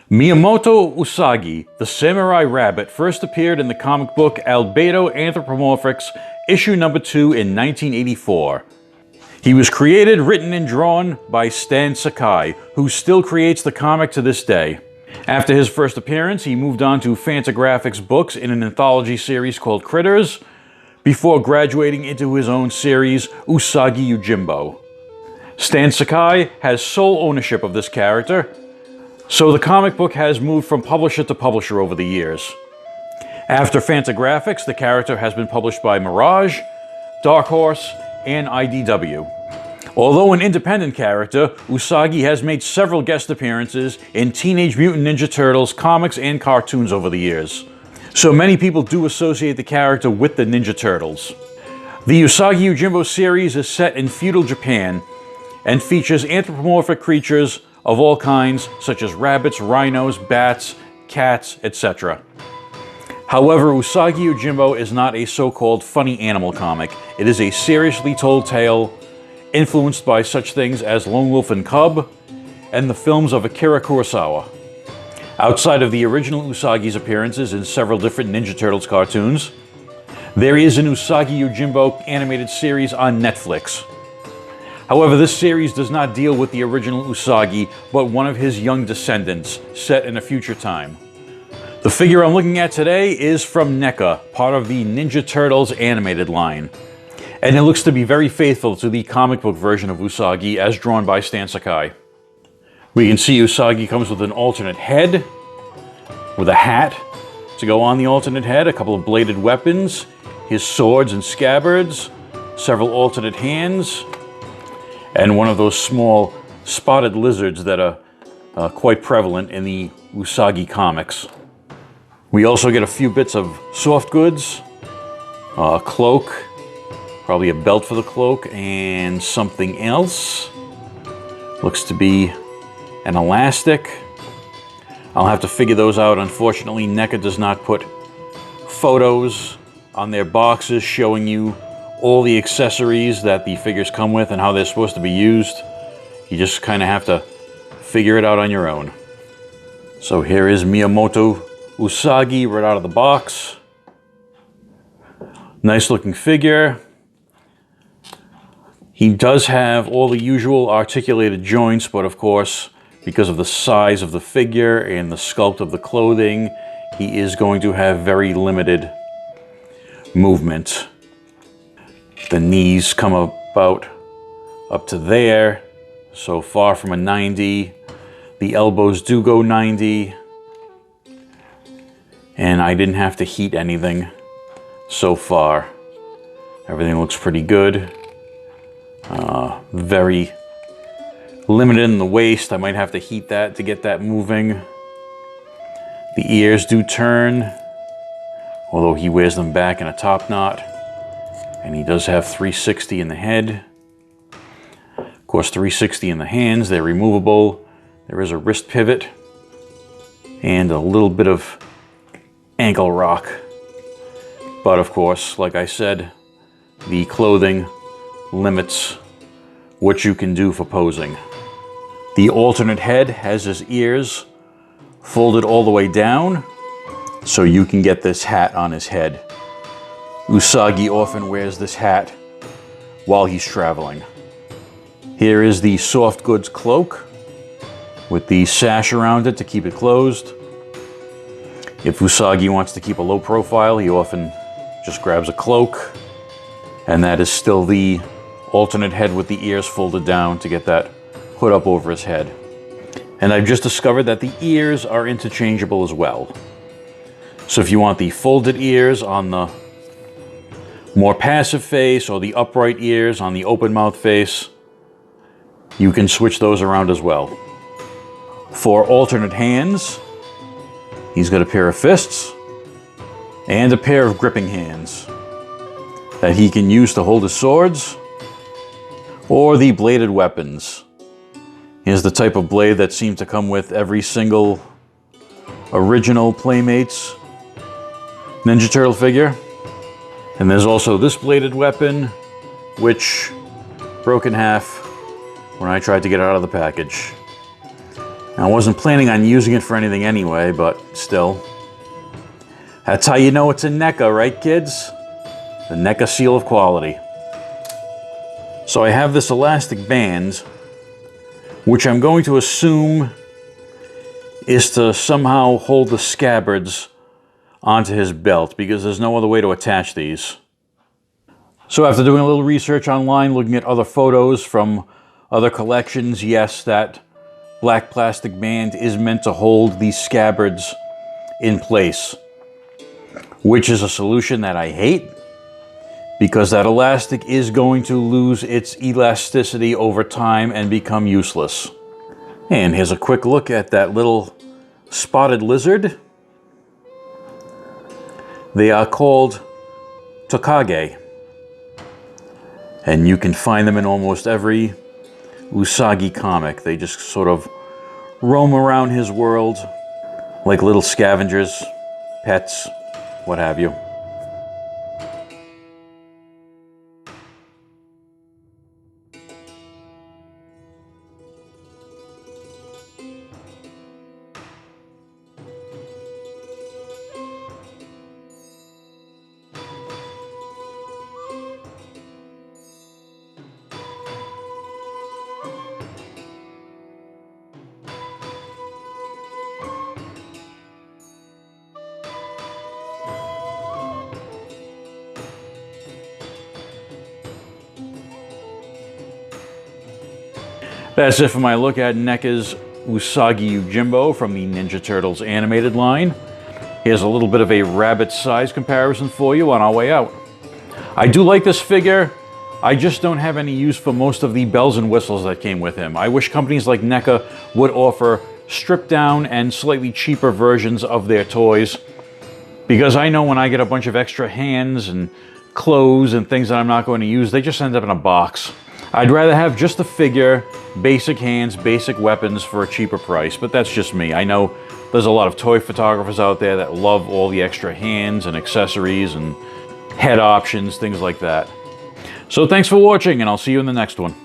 Miyamoto Usagi, the samurai rabbit, first appeared in the comic book Albedo Anthropomorphics, issue number 2 in 1984. He was created, written, and drawn by Stan Sakai, who still creates the comic to this day. After his first appearance, he moved on to Fantagraphics books in an anthology series called Critters, before graduating into his own series, Usagi Yojimbo. Stan Sakai has sole ownership of this character, so the comic book has moved from publisher to publisher over the years. After Fantagraphics, the character has been published by Mirage, Dark Horse, and IDW. Although an independent character, Usagi has made several guest appearances in Teenage Mutant Ninja Turtles comics and cartoons over the years. So many people do associate the character with the Ninja Turtles. The Usagi Yojimbo series is set in feudal Japan and features anthropomorphic creatures of all kinds, such as rabbits, rhinos, bats, cats, etc. However, Usagi Yojimbo is not a so-called funny animal comic. It is a seriously told tale influenced by such things as Lone Wolf and Cub and the films of Akira Kurosawa. Outside of the original Usagi's appearances in several different Ninja Turtles cartoons, there is an Usagi Yojimbo animated series on Netflix. However, this series does not deal with the original Usagi, but one of his young descendants, set in a future time. The figure I'm looking at today is from NECA, part of the Ninja Turtles animated line. And it looks to be very faithful to the comic book version of Usagi as drawn by Stan Sakai. We can see Usagi comes with an alternate head, with a hat to go on the alternate head, a couple of bladed weapons, his swords and scabbards, several alternate hands, and one of those small spotted lizards that are quite prevalent in the Usagi comics. We also get a few bits of soft goods, a cloak, probably a belt for the cloak, and something else. Looks to be an elastic. I'll have to figure those out. Unfortunately, NECA does not put photos on their boxes showing you all the accessories that the figures come with and how they're supposed to be used. You just kind of have to figure it out on your own. So here is Miyamoto Usagi right out of the box. Nice looking figure. He does have all the usual articulated joints, but of course, because of the size of the figure and the sculpt of the clothing, he is going to have very limited movement. The knees come about up to there, so far from a 90. The elbows do go 90. And I didn't have to heat anything so far. Everything looks pretty good. Very limited in the waist. I might have to heat that to get that moving. The ears do turn, although he wears them back in a top knot. And he does have 360 in the head. Of course, 360 in the hands. They're removable. There is a wrist pivot and a little bit of ankle rock. But of course, like I said, the clothing limits what you can do for posing. The alternate head has his ears folded all the way down, so you can get this hat on his head. Usagi often wears this hat while he's traveling. Here is the soft goods cloak with the sash around it to keep it closed. If Usagi wants to keep a low profile, he often just grabs a cloak, and that is still the alternate head with the ears folded down to get that hood up over his head. And I've just discovered that the ears are interchangeable as well. So if you want the folded ears on the more passive face or the upright ears on the open mouth face, you can switch those around as well. For alternate hands, he's got a pair of fists and a pair of gripping hands that he can use to hold his swords or the bladed weapons. Here's the type of blade that seemed to come with every single original Playmates Ninja Turtle figure. And there's also this bladed weapon, which broke in half when I tried to get it out of the package. I wasn't planning on using it for anything anyway, but still. That's how you know it's a NECA, right, kids? The NECA seal of quality. So I have this elastic band, which I'm going to assume is to somehow hold the scabbards onto his belt, because there's no other way to attach these. So after doing a little research online, looking at other photos from other collections, yes, that black plastic band is meant to hold these scabbards in place, which is a solution that I hate, because that elastic is going to lose its elasticity over time and become useless. And here's a quick look at that little spotted lizard. They are called Tokage, and you can find them in almost every Usagi comic. They just sort of roam around his world like little scavengers, pets, what have you. That's it for my look at NECA's Usagi Yojimbo from the Ninja Turtles animated line. Here's a little bit of a rabbit size comparison for you on our way out. I do like this figure. I just don't have any use for most of the bells and whistles that came with him. I wish companies like NECA would offer stripped down and slightly cheaper versions of their toys, because I know when I get a bunch of extra hands and clothes and things that I'm not going to use, they just end up in a box. I'd rather have just the figure, basic hands, basic weapons for a cheaper price, but that's just me. I know there's a lot of toy photographers out there that love all the extra hands and accessories and head options, things like that. So thanks for watching, and I'll see you in the next one.